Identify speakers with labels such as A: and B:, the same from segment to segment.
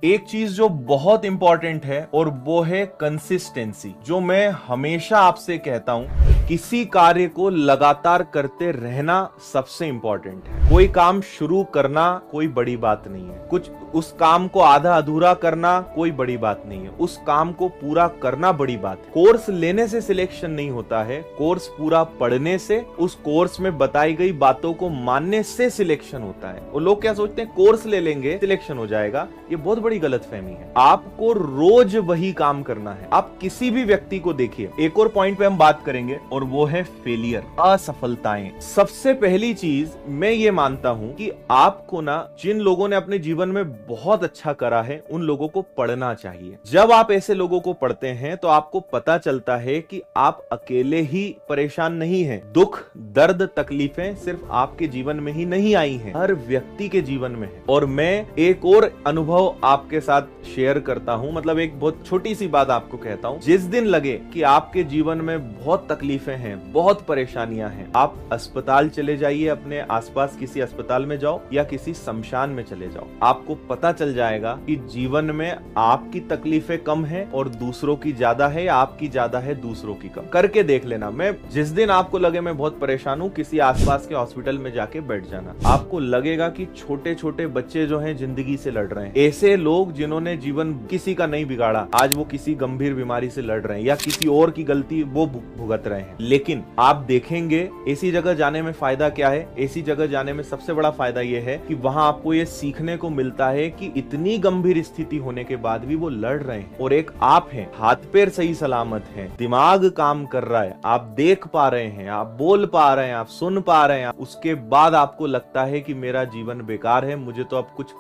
A: एक चीज जो बहुत इंपॉर्टेंट है और वो है कंसिस्टेंसी, जो मैं हमेशा आपसे कहता हूं, किसी कार्य को लगातार करते रहना सबसे इंपॉर्टेंट है। कोई काम शुरू करना कोई बड़ी बात नहीं है, कुछ उस काम को आधा अधूरा करना कोई बड़ी बात नहीं है, उस काम को पूरा करना बड़ी बात है। कोर्स लेने से सिलेक्शन नहीं होता है, कोर्स पूरा पढ़ने से, उस कोर्स में बताई गई बातों को मानने से सिलेक्शन होता है। और लोग क्या सोचते हैं कोर्स ले लेंगे सिलेक्शन हो जाएगा, ये बहुत बड़ी गलतफहमी है। आपको रोज वही काम करना है। आप किसी भी व्यक्ति को देखिए। एक और पॉइंट पे हम बात करेंगे और वो है फेलियर, असफलताएं। सबसे पहली चीज मैं ये मानता हूं कि आपको ना जिन लोगों ने अपने जीवन में बहुत अच्छा करा है उन लोगों को पढ़ना चाहिए। जब आप ऐसे लोगों को पढ़ते हैं तो आपको पता चलता है कि आप अकेले ही परेशान नहीं हैं। दुख, दर्द, तकलीफें सिर्फ आपके जीवन में ही नहीं आई हैं, हर व्यक्ति के जीवन में है। और मैं एक और अनुभव आपके साथ शेयर करता हूं, मतलब एक बहुत छोटी सी बात आपको कहता हूं। जिस दिन लगे कि आपके जीवन में बहुत तकलीफें हैं, बहुत परेशानियां हैं, आप अस्पताल चले जाइए, अपने आसपास किसी अस्पताल में जाओ या किसी शमशान में चले जाओ। आपको पता चल जाएगा कि जीवन में आपकी तकलीफें कम है और दूसरों की ज्यादा है, या आपकी ज्यादा है दूसरों की कम। करके देख लेना। मैं जिस दिन आपको लगे मैं बहुत परेशान हूं, किसी आसपास के हॉस्पिटल में जाके बैठ जाना। आपको लगेगा कि छोटे छोटे बच्चे जो हैं जिंदगी से लड़ रहे हैं। ऐसे लोग जिन्होंने जीवन किसी का नहीं बिगाड़ा, आज वो किसी गंभीर बीमारी से लड़ रहे हैं या किसी और की गलती वो भुगत रहे हैं। लेकिन आप देखेंगे ऐसी जगह जाने में फायदा क्या है। ऐसी जगह जाने में सबसे बड़ा फायदा यह है कि वहां आपको ये सीखने को मिलता है कि इतनी गंभीर स्थिति होने के बाद भी वो लड़ रहे हैं और एक आप हैं, हाथ पैर सही सलामत हैं, दिमाग काम कर रहा है, आप देख पा रहे हैं, आप बोल पा रहे हैं, आप सुन पा रहे हैं। उसके बाद आपको लगता है कि मेरा जीवन बेकार है, मुझे तो अब कुछ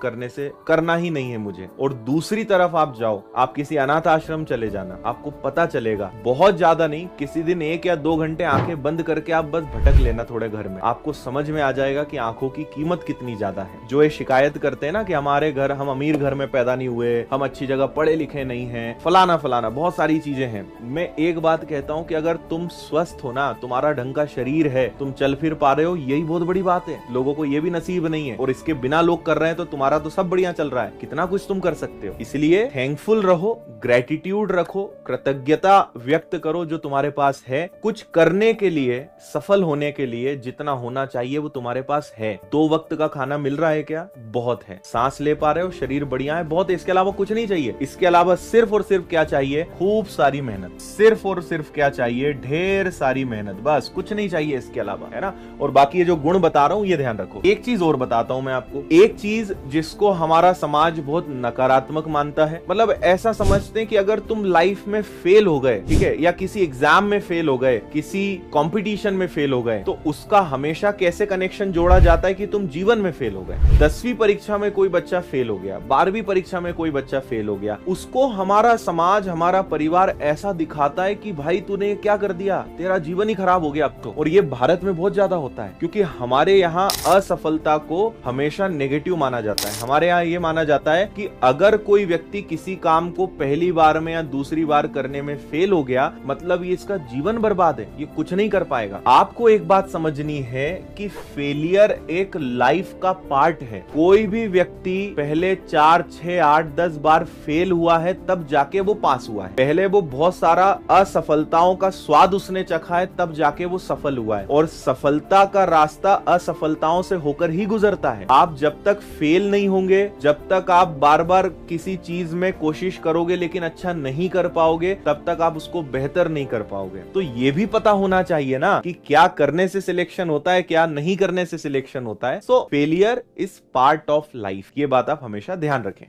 A: करना ही नहीं है मुझे। और दूसरी तरफ आप जाओ, आप किसी अनाथ आश्रम चले जाना, आपको पता चलेगा, बहुत ज्यादा नहीं, किसी दिन 1 या 2 घंटे आंखें बंद करके आप बस भटक लेना थोड़े घर में, आपको समझ में आ जाएगा कि आंखों की कीमत कितनी ज्यादा है। जो ये शिकायत करते हैं ना कि हमारे घर, हम अमीर घर में पैदा नहीं हुए, हम अच्छी जगह पढ़े लिखे नहीं हैं, फलाना फलाना बहुत सारी चीजें हैं। मैं एक बात कहता हूं कि अगर तुम स्वस्थ हो ना, तुम्हारा ढंग का शरीर है, तुम चल फिर पा रहे हो, यही बहुत बड़ी बात है। लोगों को ये भी नसीब नहीं है और इसके बिना लोग कर रहे हैं, तो तुम्हारा तो सब बढ़िया चल रहा है, कितना कुछ तुम कर सकते हो। इसलिए थैंकफुल रहो, ग्रेटिट्यूड रखो, कृतज्ञता व्यक्त करो जो तुम्हारे पास है। कुछ करने के लिए, सफल होने के लिए जितना होना चाहिए वो तुम्हारे पास है। 2 वक्त का खाना मिल रहा है क्या? बहुत है। सांस ले पा रहे हो, शरीर बढ़िया है, बहुत है। इसके अलावा कुछ नहीं चाहिए। इसके अलावा सिर्फ और सिर्फ क्या चाहिए? खूब सारी मेहनत। सिर्फ और सिर्फ क्या चाहिए? ढेर सारी मेहनत, बस कुछ नहीं चाहिए इसके अलावा, है ना। और बाकी ये जो गुण बता रहा हूं ये ध्यान रखो। एक चीज और बताता हूं मैं आपको, एक चीज जिसको हमारा समाज बहुत नकारात्मक मानता है, मतलब ऐसा समझते हैं कि अगर तुम लाइफ में फेल हो गए, ठीक है, या किसी एग्जाम में फेल हो गए, किसी कंपटीशन में फेल हो गए, तो उसका हमेशा कैसे कनेक्शन जोड़ा जाता है कि तुम जीवन में फेल हो गए। 10वीं परीक्षा में कोई बच्चा फेल हो गया, 12वीं परीक्षा में कोई बच्चा फेल हो गया, उसको हमारा समाज, हमारा परिवार ऐसा दिखाता है कि भाई तूने क्या कर दिया, तेरा जीवन ही खराब हो गया अब तो। और ये भारत में बहुत ज्यादा होता है, क्योंकि हमारे यहाँ असफलता को हमेशा नेगेटिव माना जाता है। हमारे यहाँ ये माना जाता है कि अगर कोई व्यक्ति किसी काम को पहली बार में या दूसरी बार करने में फेल हो गया, मतलब ये इसका जीवन बर्बाद है, ये कुछ नहीं कर पाएगा। आपको एक बात समझनी है कि फेलियर एक लाइफ का पार्ट है। कोई भी व्यक्ति पहले 4, 6, 8, 10 बार फेल हुआ है तब जाके वो पास हुआ है। पहले वो बहुत सारा असफलताओं का स्वाद उसने चखा है तब जाके वो सफल हुआ है। और सफलता का रास्ता असफलताओं से होकर ही गुजरता है। आप जब तक फेल नहीं होंगे, जब तक आप बार बार किसी चीज में कोशिश करोगे लेकिन अच्छा नहीं कर पाओगे, तब तक आप उसको बेहतर नहीं कर पाओगे। तो ये भी पता होना चाहिए ना कि क्या करने से सिलेक्शन होता है, क्या नहीं करने से सिलेक्शन होता है। सो failure is part of life, ये बात आप हमेशा ध्यान रखें।